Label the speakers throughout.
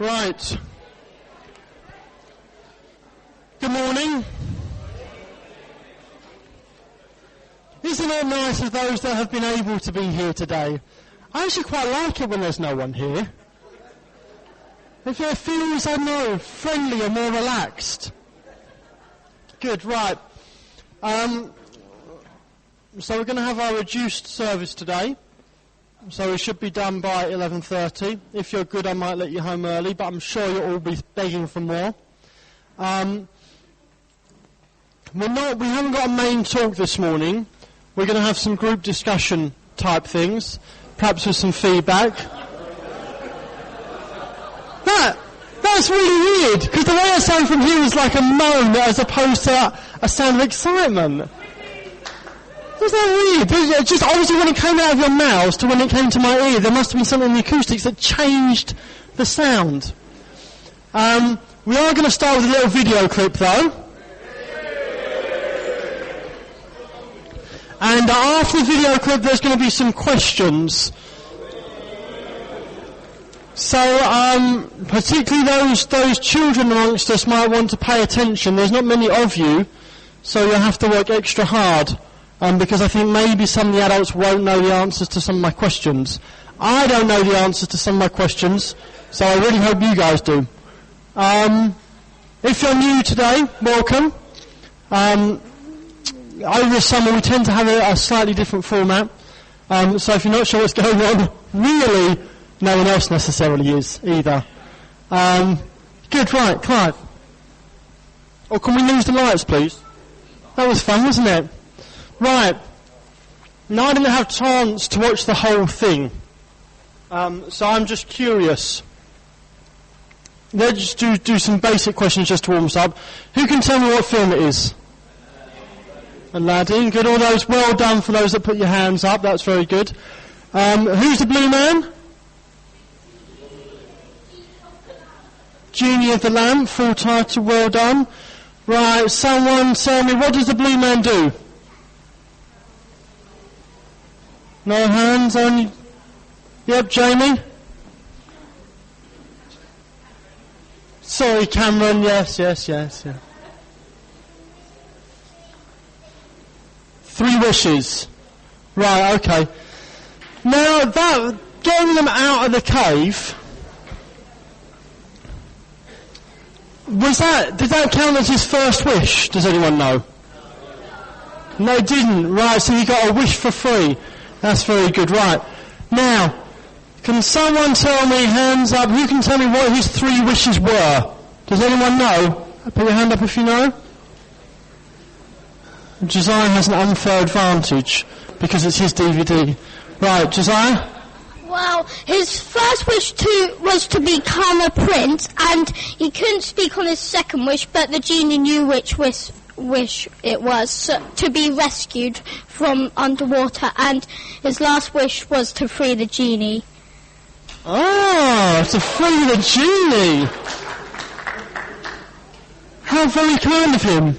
Speaker 1: Right. Good morning. Isn't it nice of those that have been able to be here today? I actually quite like it when there's no one here. It feels, I don't know, friendly and more relaxed. Good, right. So we're going to have our reduced service today. So we should be done by 11:30. If you're good, I might let you home early, but I'm sure you'll all be begging for more. We haven't got a main talk this morning. We're going to have some group discussion type things, perhaps with some feedback. That's really weird, because the way I sound from here is like a moan as opposed to a sound of excitement. Isn't that weird? Just obviously when it came out of your mouth to when it came to my ear, there must have been something in the acoustics that changed the sound. We are going to start with a little video clip though. And after the video clip there's going to be some questions. So, particularly those children amongst us might want to pay attention. There's not many of you, so you'll have to work extra hard. Because I think maybe some of the adults won't know the answers to some of my questions. I don't know the answers to some of my questions, so I really hope you guys do. If you're new today, welcome. Over the summer we tend to have a slightly different format. So if you're not sure what's going on, really no one else necessarily is either. Good, right, Clive. Or can we lose the lights, please? That was fun, wasn't it? Right. Now I didn't have a chance to watch the whole thing. So I'm just curious. Let's just do some basic questions just to warm us up. Who can tell me what film it is? Aladdin. Good. All those. Well done for those that put your hands up. That's very good. Who's the blue man? Genie of the Lamp. Full title. Well done. Right. Someone tell me, what does the blue man do? No hands, only... Yep, Jamie? Sorry, Cameron, yes. 3 wishes. Right, okay. Now, getting them out of the cave... Did that count as his first wish? Does anyone know? No, it didn't. Right, so he got a wish for free. That's very good. Right. Now, can someone tell me, hands up, who can tell me what his 3 wishes were? Does anyone know? Put your hand up if you know. Josiah has an unfair advantage because it's his DVD. Right, Josiah?
Speaker 2: Well, his first wish was to become a prince, and he couldn't speak on his second wish, but the genie knew which wish it was, to be rescued from underwater, and his last wish was to free the genie.
Speaker 1: Oh, to free the genie! How very kind of him.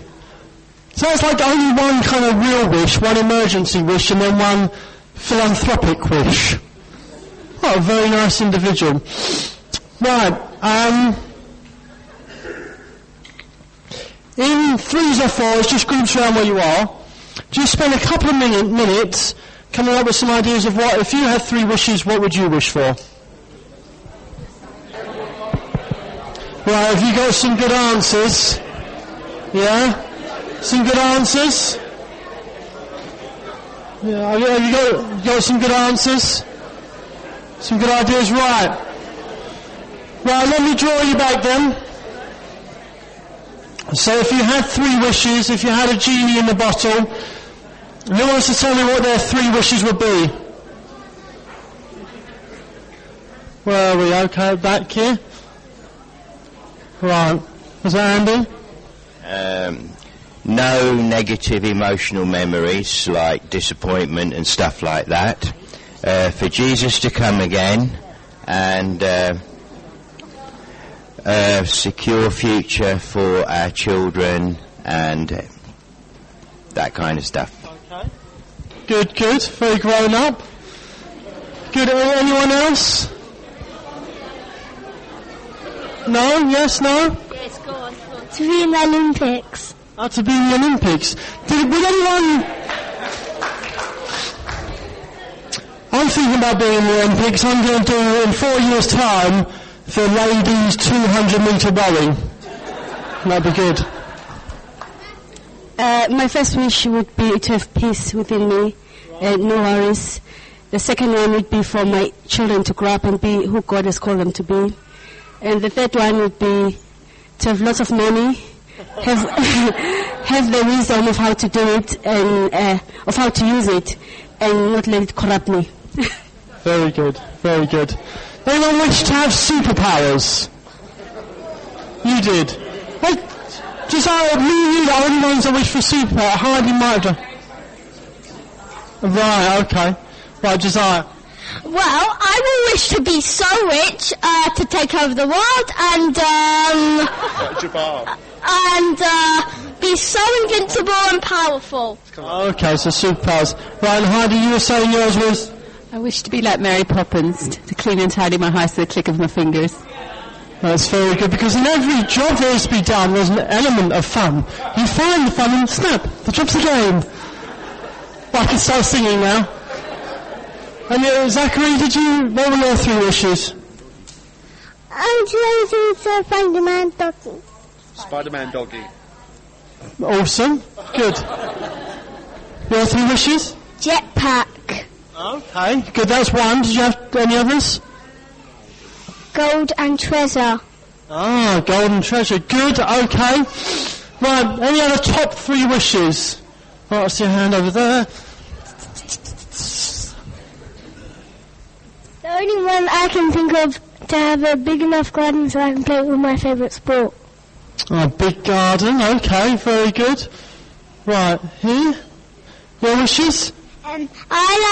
Speaker 1: So it's like only one kind of real wish, one emergency wish, and then one philanthropic wish. What a very nice individual. Right, in 3s or 4s, just groups around where you are, just spend a couple of minutes coming up with some ideas of what, if you had 3 wishes, what would you wish for? Right, have you got some good answers? Yeah? Some good answers? Yeah, have you got some good answers? Some good ideas? Right. Right, let me draw you back then. So if you had 3 wishes, if you had a genie in the bottle, who wants to tell me what their 3 wishes would be? Where are we? Okay, back here. Right. Was that Andy?
Speaker 3: No negative emotional memories like disappointment and stuff like that. For Jesus to come again and secure future for our children and that kind of stuff.
Speaker 1: Okay. Good. Very grown up. Good. Anyone else? No? Yes? No?
Speaker 2: Yes, go on. To be in the Olympics.
Speaker 1: To be in the Olympics. Would anyone... I'm thinking about being in the Olympics. I'm going to do, in 4 years' time, the ladies' 200-metre rowing. That'd be good.
Speaker 4: My first wish would be to have peace within me, no worries. The second one would be for my children to grow up and be who God has called them to be. And the third one would be to have lots of money, have the wisdom of how to do it and of how to use it, and not let it corrupt me.
Speaker 1: Very good, very good. Anyone wish to have superpowers? You did. Hey, Josiah, me, the only ones that wish for superpower. Heidi might have done. Right, okay. Right, Josiah.
Speaker 2: Well, I will wish to be so rich to take over the world and be so invincible and powerful.
Speaker 1: Okay, so superpowers. Right, and Heidi, you were saying yours was?
Speaker 4: I wish to be like Mary Poppins, to clean and tidy my house with the click of my fingers.
Speaker 1: That's very good, because in every job there is to be done, there's an element of fun. You find the fun and snap, the job's a game. Well, I can start singing now. And Zachary, what were your 3 wishes?
Speaker 2: I'm trying to Spider-Man doggy.
Speaker 5: Spider-Man doggy.
Speaker 1: Awesome. Good. Your 3 wishes?
Speaker 2: Jetpack.
Speaker 1: Okay, good, that's one. Did you have any others?
Speaker 2: Gold and treasure.
Speaker 1: Golden treasure. Good, okay. Right, any other top 3 wishes? I see a hand over there.
Speaker 2: The only one I can think of to have a big enough garden so I can play with my favourite sport.
Speaker 1: Big garden, okay, very good. Right, here. Your wishes?
Speaker 2: I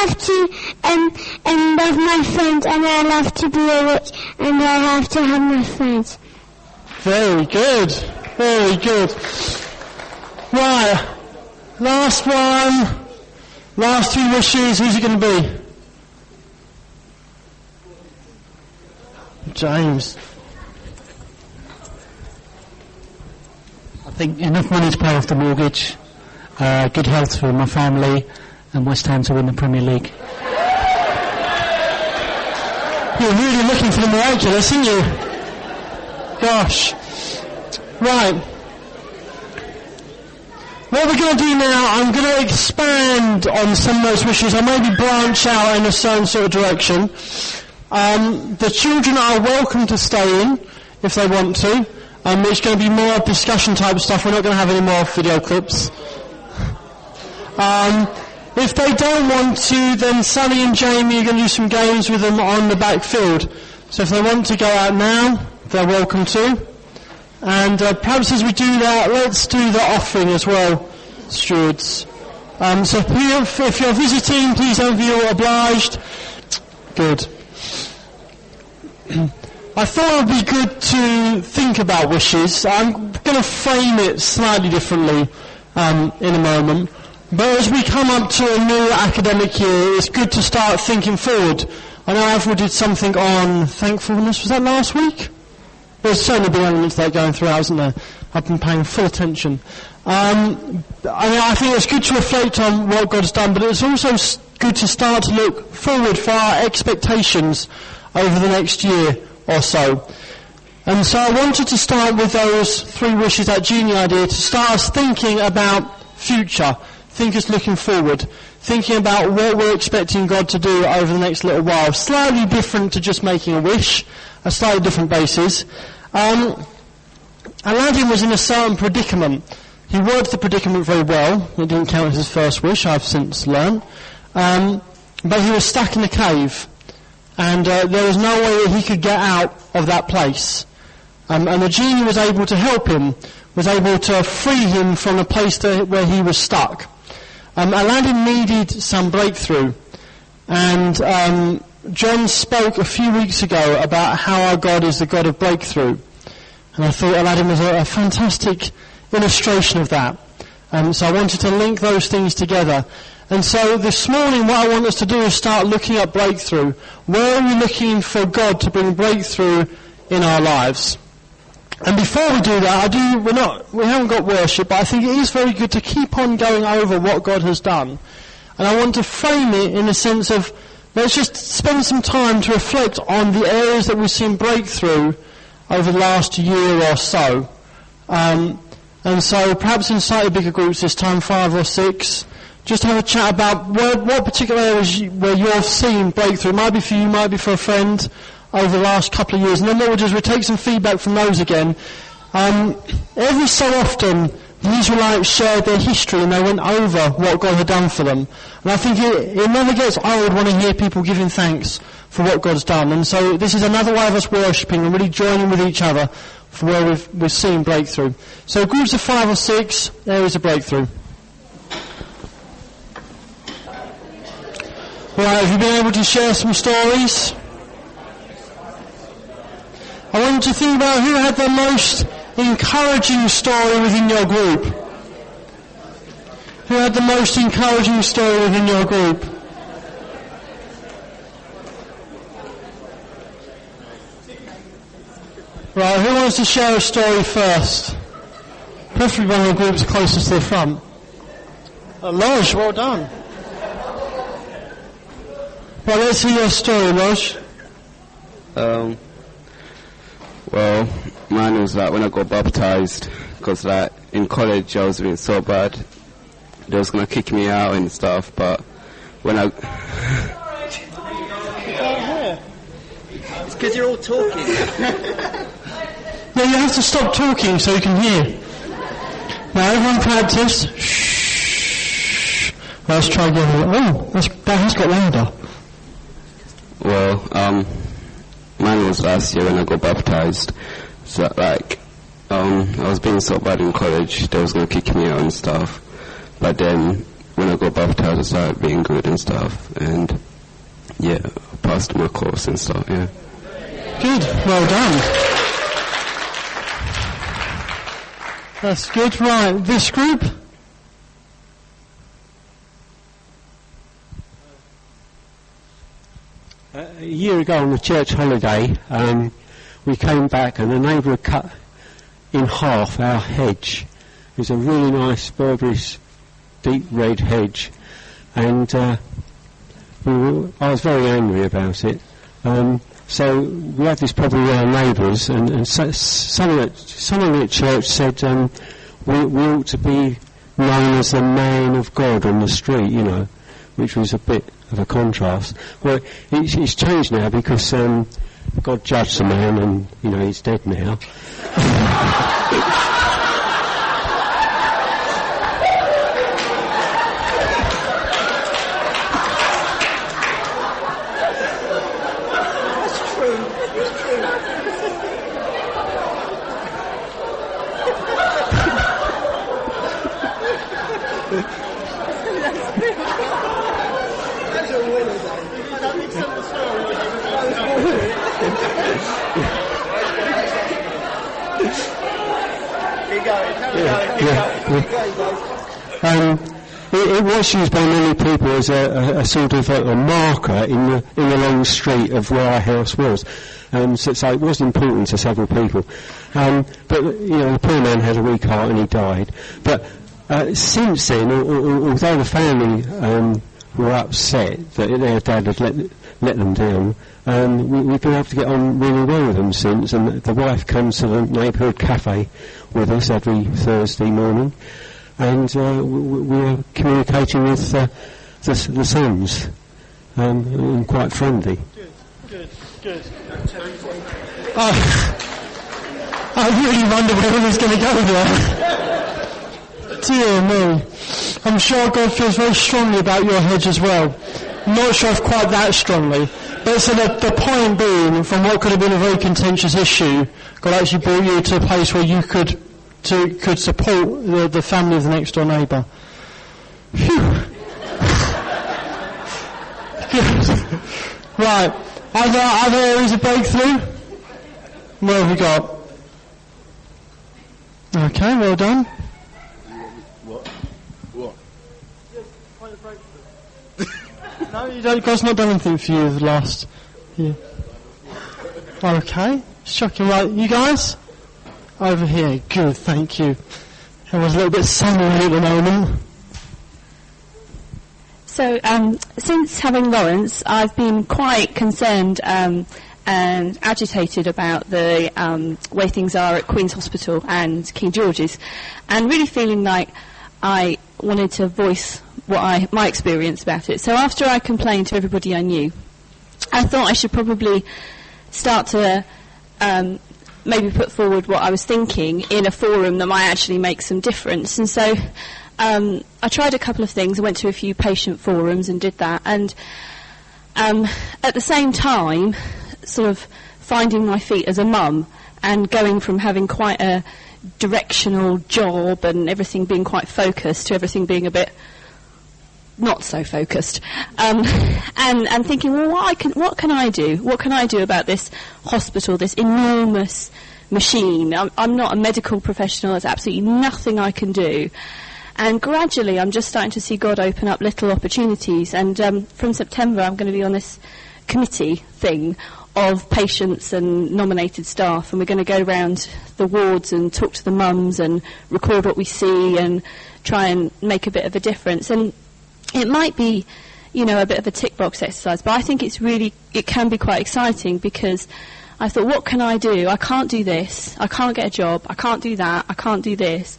Speaker 2: love to love my friends, and I love to be a witch, and I have to have my friends.
Speaker 1: Very good, very good. Right, last one. Last 3 wishes, who's it going to be? James.
Speaker 6: I think enough money to pay off the mortgage, good health for my family, and West Ham to win the Premier League.
Speaker 1: You're really looking for the miraculous, aren't you? Gosh. Right. What we're going to do now, I'm going to expand on some of those wishes. I maybe branch out in a certain sort of direction. The children are welcome to stay in if they want to. It's going to be more discussion type stuff. We're not going to have any more video clips. If they don't want to, then Sally and Jamie are going to do some games with them on the back field. So if they want to go out now, they're welcome to. And perhaps as we do that, let's do the offering as well, stewards. So if you're visiting, please don't feel obliged. Good. I thought it would be good to think about wishes. I'm going to frame it slightly differently in a moment. But as we come up to a new academic year, it's good to start thinking forward. I know Avril did something on thankfulness. Was that last week? There's certainly been elements there going through, hasn't there? I've been paying full attention. I think it's good to reflect on what God's done, but it's also good to start to look forward for our expectations over the next year or so. And so I wanted to start with those 3 wishes, that genie idea, to start us thinking about future, think us looking forward, thinking about what we're expecting God to do over the next little while. Slightly different to just making a wish, a slightly different basis. Aladdin was in a certain predicament. He worked the predicament very well. It didn't count as his first wish, I've since learned. But he was stuck in a cave. And there was no way that he could get out of that place. And the genie was able to help him, was able to free him from the place where he was stuck. Aladdin needed some breakthrough. And John spoke a few weeks ago about how our God is the God of breakthrough. And I thought Aladdin was a fantastic illustration of that. So I wanted to link those things together. And so this morning what I want us to do is start looking at breakthrough. Where are we looking for God to bring breakthrough in our lives? And before we do that, we haven't got worship, but I think it is very good to keep on going over what God has done. And I want to frame it in a sense of, let's just spend some time to reflect on the areas that we've seen breakthrough over the last year or so. And so perhaps in slightly bigger groups this time, 5 or 6, just have a chat about what particular areas where you're seeing breakthrough. It might be for you, might be for a friend, over the last couple of years. And then what we'll do is we'll take some feedback from those again. Every so often, the Israelites shared their history and they went over what God had done for them. And I think it never gets old when I hear people giving thanks for what God's done. And so this is another way of us worshipping and really joining with each other for where we've seen breakthrough. So groups of 5 or 6, areas of breakthrough. Right, have you been able to share some stories? I want you to think about who had the most encouraging story within your group. Who had the most encouraging story within your group? Right, who wants to share a story first? Preferably one of the groups closest to the front. Lodge, well done. Right, let's hear your story, Lodge.
Speaker 5: Well, mine was like when I got baptized, because like in college I was doing so bad, they was gonna kick me out and stuff. But when I
Speaker 7: it's because you're all talking.
Speaker 1: No, you have to stop talking so you can hear. Now everyone practice. Shh. Let's try again. Oh, that has got louder.
Speaker 5: Well, mine was last year when I got baptized. So like, I was being so bad in college, they was gonna kick me out and stuff. But then, when I got baptized, I started being good and stuff. And yeah, I passed my course and stuff, yeah.
Speaker 1: Good, well done. That's good, right. This group?
Speaker 8: A year ago on a church holiday, we came back and a neighbour had cut in half our hedge. It was a really nice Burberry's deep red hedge, and I was very angry about it. So we had this problem with our neighbours, and someone at church said we ought to be known as the man of God on the street, you know, which was a bit of a contrast. Well, it's changed now because God judged the man, and you know he's dead now. It was used by many people as a sort of a marker in the long street of where our house was. So it was important to several people. But you know, the poor man had a weak heart and he died. But since then, although the family were upset that their dad had let them down, we've been able to get on really well with them since. And the wife comes to the neighbourhood cafe with us every Thursday morning. And we're communicating with the sons, and quite friendly.
Speaker 1: Good. I really wonder where it was going to go there. Dear me. I'm sure God feels very strongly about your hedge as well. I'm not sure if quite that strongly. But so the point being, from what could have been a very contentious issue, God actually brought you to a place where you could support the family of the next door neighbour. Right. Other areas of breakthrough? What have we got? Okay, well done.
Speaker 7: What?
Speaker 1: No, you don't. God's not done anything for you the last year. Okay, shocking. Right, you guys? over here. Good, thank you. Everyone's a little bit summary at the moment.
Speaker 9: So, since having Lawrence, I've been quite concerned and agitated about the way things are at Queen's Hospital and King George's, and really feeling like I wanted to voice my experience about it. So after I complained to everybody I knew, I thought I should probably start to maybe put forward what I was thinking in a forum that might actually make some difference. And so I tried a couple of things. I went to a few patient forums and did that. And at the same time, sort of finding my feet as a mum and going from having quite a directional job and everything being quite focused to everything being a bit not so focused, and thinking, well, what can I do? What can I do about this hospital, this enormous machine? I'm not a medical professional. There's absolutely nothing I can do. And gradually, I'm just starting to see God open up little opportunities. And from September, I'm going to be on this committee thing of patients and nominated staff, and we're going to go around the wards and talk to the mums and record what we see and try and make a bit of a difference. And it might be, a bit of a tick box exercise, but I think it can be quite exciting, because I thought, what can I do? I can't do this. I can't get a job. I can't do that. I can't do this.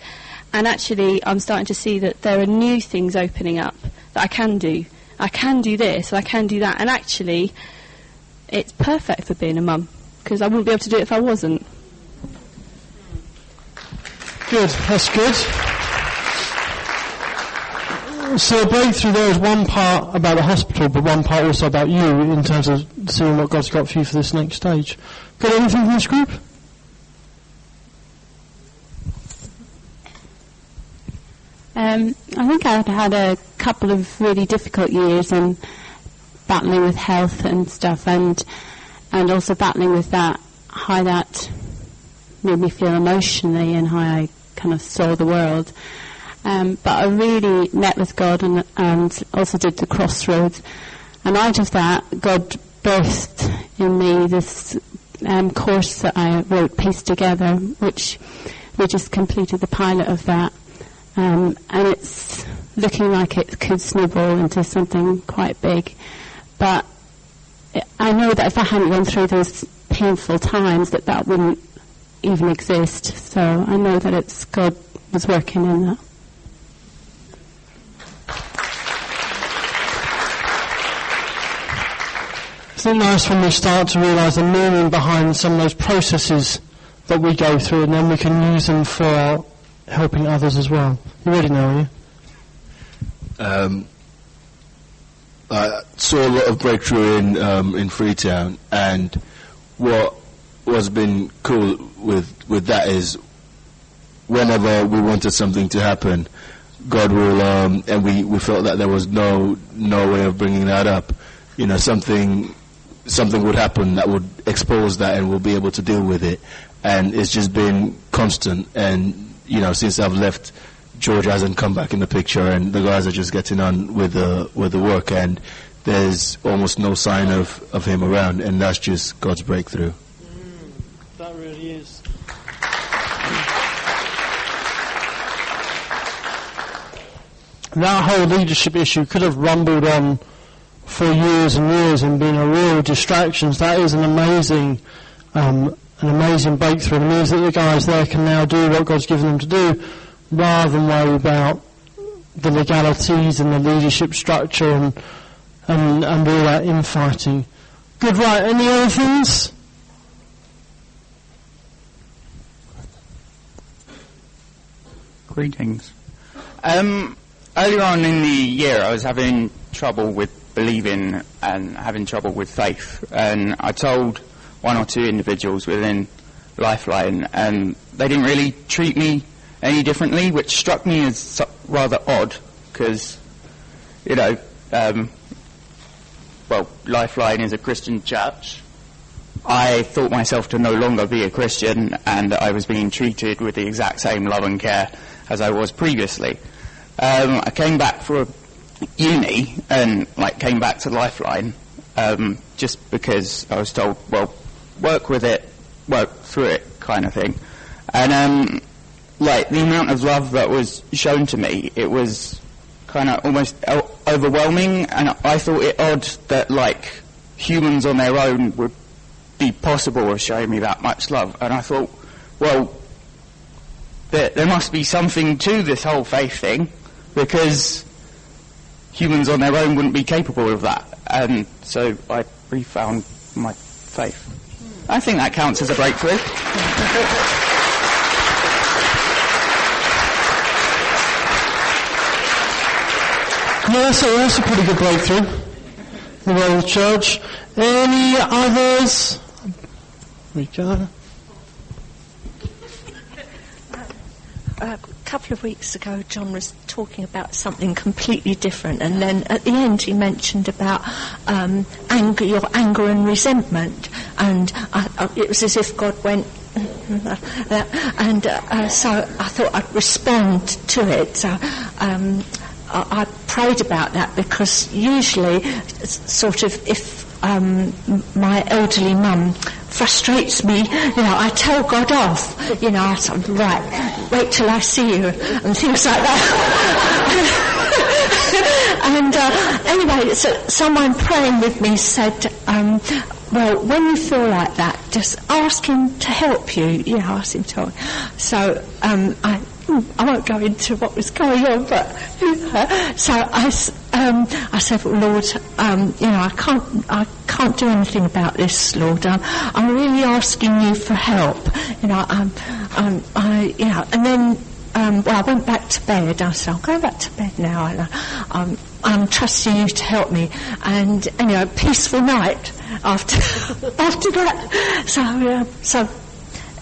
Speaker 9: And actually, I'm starting to see that there are new things opening up that I can do. I can do this. I can do that. And actually, it's perfect for being a mum, because I wouldn't be able to do it if I wasn't.
Speaker 1: Good. That's good. So a breakthrough there is one part about the hospital, but one part also about you in terms of seeing what God's got for you for this next stage. Got anything from this group?
Speaker 4: I think I've had a couple of really difficult years and battling with health and stuff, and also battling with how that made me feel emotionally and how I kind of saw the world. But I really met with God and also did the Crossroads. And out of that, God birthed in me this course that I wrote, Peace Together, which we just completed the pilot of that. And it's looking like it could snowball into something quite big. But I know that if I hadn't gone through those painful times, that wouldn't even exist. So I know that it's God was working in that.
Speaker 1: Isn't it nice when we start to realise the meaning behind some of those processes that we go through, and then we can use them for helping others as well? You already know, are you?
Speaker 7: I saw a lot of breakthrough in Freetown, and what's been cool with that is whenever we wanted something to happen, God will, and we felt that there was no way of bringing that up. Something would happen that would expose that, and we'll be able to deal with it. And it's just been constant. And since I've left, George hasn't come back in the picture, and the guys are just getting on with the work. And there's almost no sign of him around, and that's just God's breakthrough.
Speaker 1: That really is. That whole leadership issue could have rumbled on for years and years and been a real distraction. That is an amazing breakthrough. It means that the guys there can now do what God's given them to do, rather than worry about the legalities and the leadership structure and all that infighting. Good, right, any other things?
Speaker 10: Greetings. Earlier on in the year, I was having trouble with believing and having trouble with faith, and I told one or two individuals within Lifeline, and they didn't really treat me any differently, which struck me as rather odd, because, Lifeline is a Christian church. I thought myself to no longer be a Christian, and I was being treated with the exact same love and care as I was previously. I came back for uni and came back to Lifeline just because I was told, well, work with it, work through it kind of thing. And like the amount of love that was shown to me, it was kind of almost overwhelming, and I thought it odd that like humans on their own would be possible of showing me that much love. And I thought, well, there must be something to this whole faith thing, because humans on their own wouldn't be capable of that. And so I refound my faith. I think that counts as a breakthrough.
Speaker 1: Yeah, that's a pretty good breakthrough. The role of the church. Any others? We go.
Speaker 11: A couple of weeks ago, John was talking about something completely different, and then at the end he mentioned about anger, your anger and resentment, and it was as if God went, and so I thought I'd respond to it. So I prayed about that, because usually, sort of, if my elderly mum frustrates me, I tell God off, I sort of, right, wait till I see you, and things like that. And anyway, so someone praying with me said, well, when you feel like that, just ask him to help you, ask him to help. So I won't go into what was going on, but so I said, well, Lord, I can't do anything about this, Lord. I'm really asking you for help. And then I went back to bed. I said, I'm going back to bed now, and I'm trusting you to help me. And peaceful night after that. So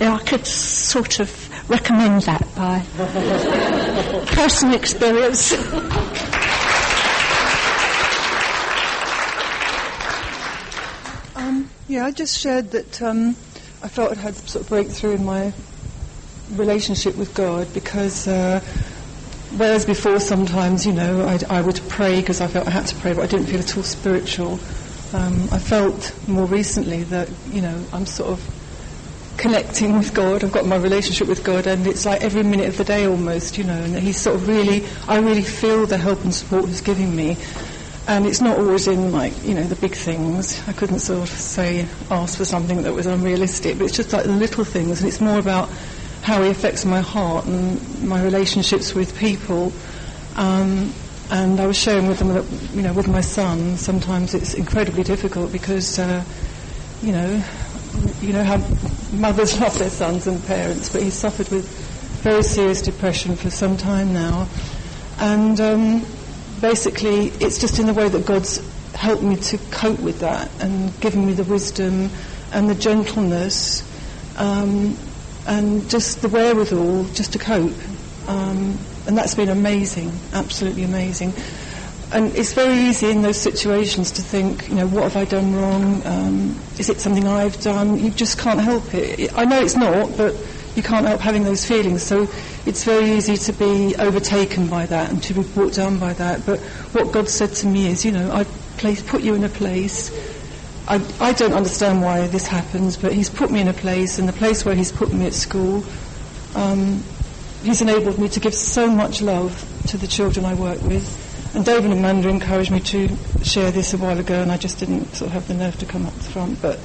Speaker 11: I could sort of recommend that by personal experience.
Speaker 12: I just shared that I felt I'd had sort of breakthrough in my relationship with God, because whereas before sometimes, I would pray because I felt I had to pray, but I didn't feel at all spiritual. I felt more recently that, I'm sort of connecting with God. I've got my relationship with God, and it's like every minute of the day almost, and He's sort of I really feel the help and support He's giving me. And it's not always in the big things. I couldn't sort of ask for something that was unrealistic, but it's just like the little things, and it's more about how He affects my heart and my relationships with people. And I was sharing with them that, with my son, sometimes it's incredibly difficult because, how mothers love their sons and parents, but he's suffered with very serious depression for some time now. And basically, it's just in the way that God's helped me to cope with that and given me the wisdom and the gentleness and just the wherewithal just to cope. And that's been amazing, absolutely amazing. And it's very easy in those situations to think, what have I done wrong? Is it something I've done? You just can't help it. I know it's not, but you can't help having those feelings. So it's very easy to be overtaken by that and to be brought down by that. But what God said to me is, I put you in a place. I don't understand why this happens, but He's put me in a place, and the place where He's put me at school, He's enabled me to give so much love to the children I work with. And David and Amanda encouraged me to share this a while ago, and I just didn't sort of have the nerve to come up the front. But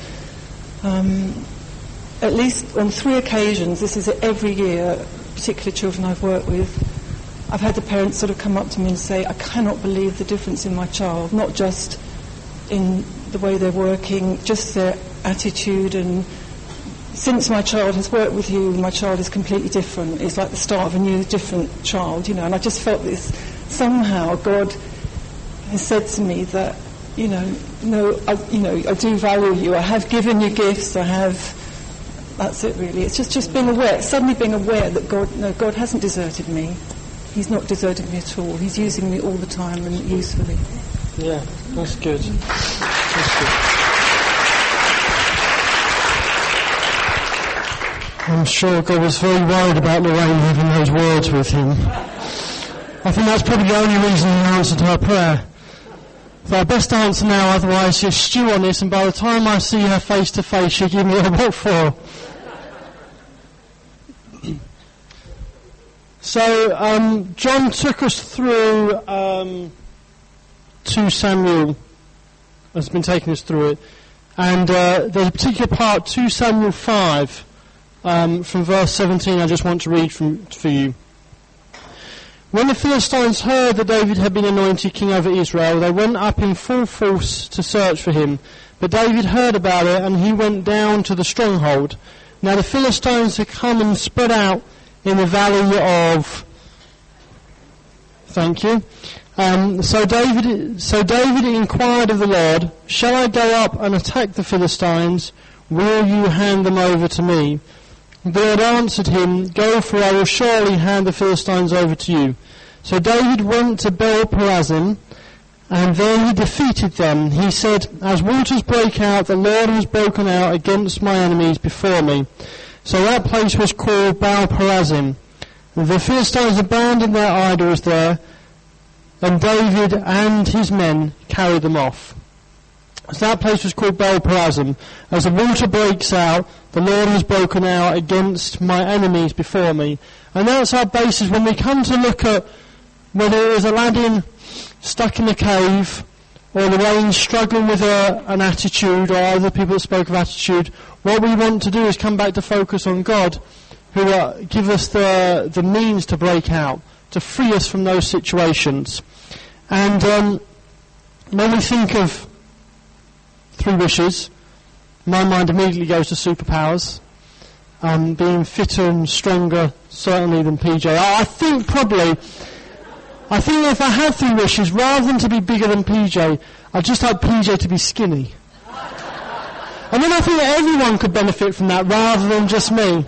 Speaker 12: at least on 3 occasions, this is every year, particular children I've worked with, I've had the parents sort of come up to me and say, I cannot believe the difference in my child, not just in the way they're working, just their attitude. And since my child has worked with you, my child is completely different. It's like the start of a new, different child, and I just felt this. Somehow God has said to me that, I do value you. I have given you gifts. That's it really. It's just being aware, suddenly being aware that God hasn't deserted me. He's not deserted me at all. He's using me all the time and usefully.
Speaker 1: Yeah, that's good. That's good. I'm sure God was very worried about Lorraine having those words with him. I think that's probably the only reason he answered her prayer. So I best answer now, otherwise she'll stew on this, and by the time I see her face to face, she'll give me a what for. So John took us through 2 Samuel, has been taking us through it, and there's a particular part, 2 Samuel 5, from verse 17, I just want to read for you. When the Philistines heard that David had been anointed king over Israel, they went up in full force to search for him. But David heard about it, and he went down to the stronghold. Now the Philistines had come and spread out in the valley of... Thank you. So David inquired of the Lord, "Shall I go up and attack the Philistines? Will you hand them over to me?" The Lord answered him, "Go, for I will surely hand the Philistines over to you." So David went to Baal-perazim, and there he defeated them. He said, "As waters break out, the Lord has broken out against my enemies before me." So that place was called Baal-perazim. The Philistines abandoned their idols there, and David and his men carried them off. So that place was called Baal-perazim. As the water breaks out, the Lord has broken out against my enemies before me. And that's our basis when we come to look at whether it was Aladdin stuck in a cave, or Lorraine struggling with an attitude, or other people that spoke of attitude. What we want to do is come back to focus on God, who give us the means to break out, to free us from those situations. And when we think of 3 wishes, my mind immediately goes to superpowers. Being fitter and stronger, certainly, than PJ. I think if I had 3 wishes, rather than to be bigger than PJ, I'd just like PJ to be skinny. And then I think that everyone could benefit from that, rather than just me.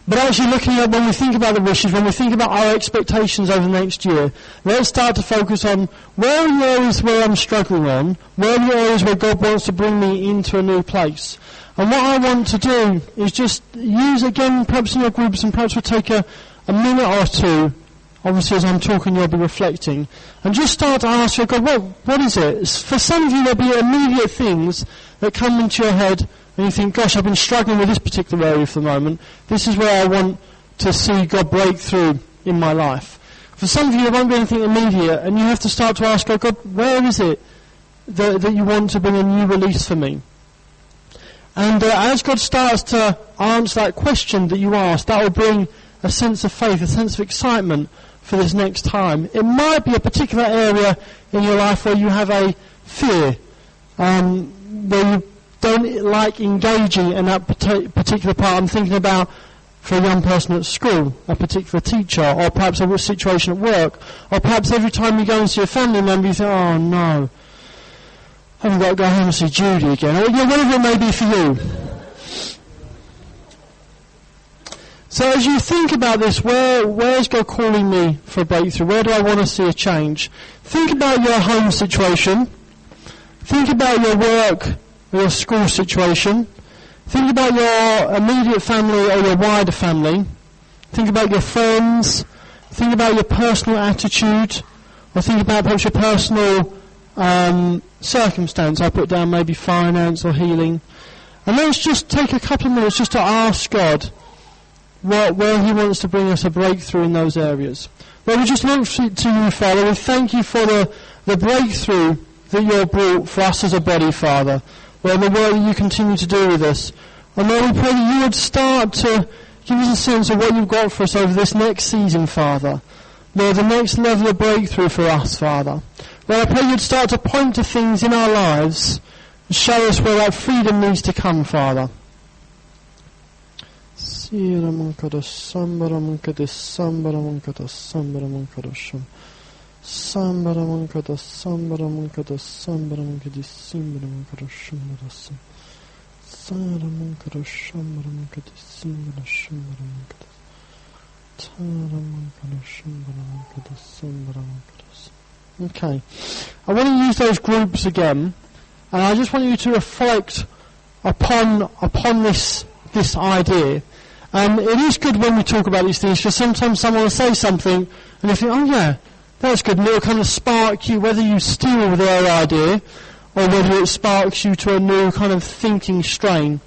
Speaker 1: But actually looking at, when we think about the wishes, when we think about our expectations over the next year, let's start to focus on where are the areas where I'm struggling on, where are the areas where God wants to bring me into a new place. And what I want to do is just use, again, perhaps in your groups, and perhaps we'll take a minute or 2, obviously as I'm talking you'll be reflecting, and just start to ask God, what is it? For some of you there'll be immediate things that come into your head, and you think, gosh, I've been struggling with this particular area for the moment. This is where I want to see God break through in my life. For some of you, there won't be anything immediate, and you have to start to ask God, where is it that you want to bring a new release for me? And as God starts to answer that question that you ask, that will bring a sense of faith, a sense of excitement for this next time. It might be a particular area in your life where you have a fear, where you don't like engaging in that particular part. I'm thinking about, for a young person at school, a particular teacher, or perhaps a situation at work, or perhaps every time you go and see a family member you think, oh no, I haven't got to go home and see Judy again, or whatever it may be for you. So as you think about this, where's God calling me for a breakthrough? Where do I want to see a change? Think about your home situation. Think about your work, your school situation. Think about your immediate family or your wider family. Think about your friends. Think about your personal attitude. Or think about perhaps your personal circumstance. I put down maybe finance or healing. And let's just take a couple of minutes just to ask God where He wants to bring us a breakthrough in those areas. Well, we just look to you, Father. We thank you for the breakthrough that you've brought for us as a body, Father. Lord, the work that you continue to do with us. And Lord, we pray that you would start to give us a sense of what you've got for us over this next season, Father. Lord, the next level of breakthrough for us, Father. Lord, I pray you'd start to point to things in our lives and show us where that freedom needs to come, Father. Okay, I want to use those groups again, and I just want you to reflect upon this idea. It is good when we talk about these things, because sometimes someone will say something, and you think, oh yeah, that's good, and it'll kind of spark you, whether you steal their idea, or whether it sparks you to a new kind of thinking strain.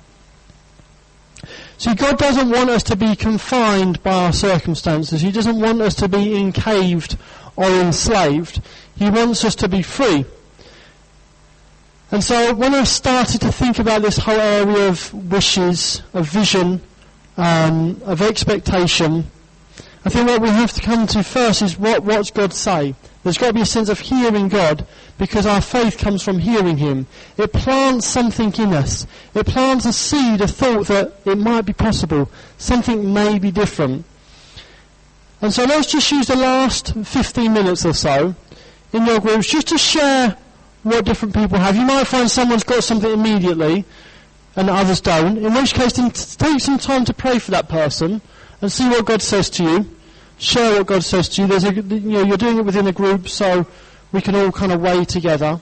Speaker 1: See, God doesn't want us to be confined by our circumstances. He doesn't want us to be encaved or enslaved. He wants us to be free. And so when I started to think about this whole area of wishes, of vision, of expectation, I think what we have to come to first is what's God say? There's got to be a sense of hearing God, because our faith comes from hearing Him. It plants something in us. It plants a seed, a thought that it might be possible. Something may be different. And so let's just use the last 15 minutes or so in your groups just to share what different people have. You might find someone's got something immediately and others don't, in which case then take some time to pray for that person and see what God says to you. Share what God says to you. You're doing it within a group, so we can all kind of weigh together.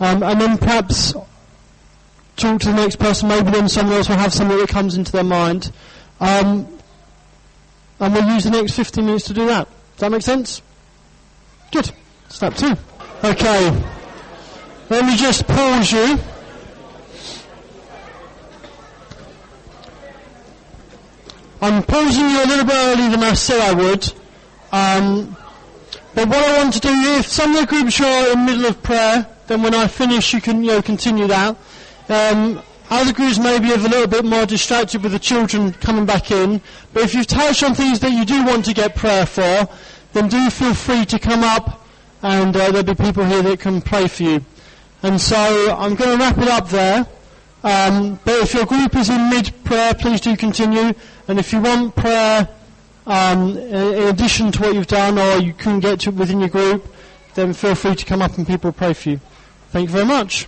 Speaker 1: And then perhaps talk to the next person. Maybe then someone else will have something that comes into their mind. And we'll use the next 15 minutes to do that. Does that make sense? Good. Step 2. Okay. Let me just pause you. I'm pausing you a little bit earlier than I said I would. But what I want to do, if some of the groups are in the middle of prayer, then when I finish you can continue that. Other groups may be a little bit more distracted with the children coming back in. But if you've touched on things that you do want to get prayer for, then do feel free to come up, and there'll be people here that can pray for you. And so I'm going to wrap it up there. But if your group is in mid-prayer, please do continue. And if you want prayer in addition to what you've done, or you couldn't get to it within your group, then feel free to come up and people will pray for you. Thank you very much.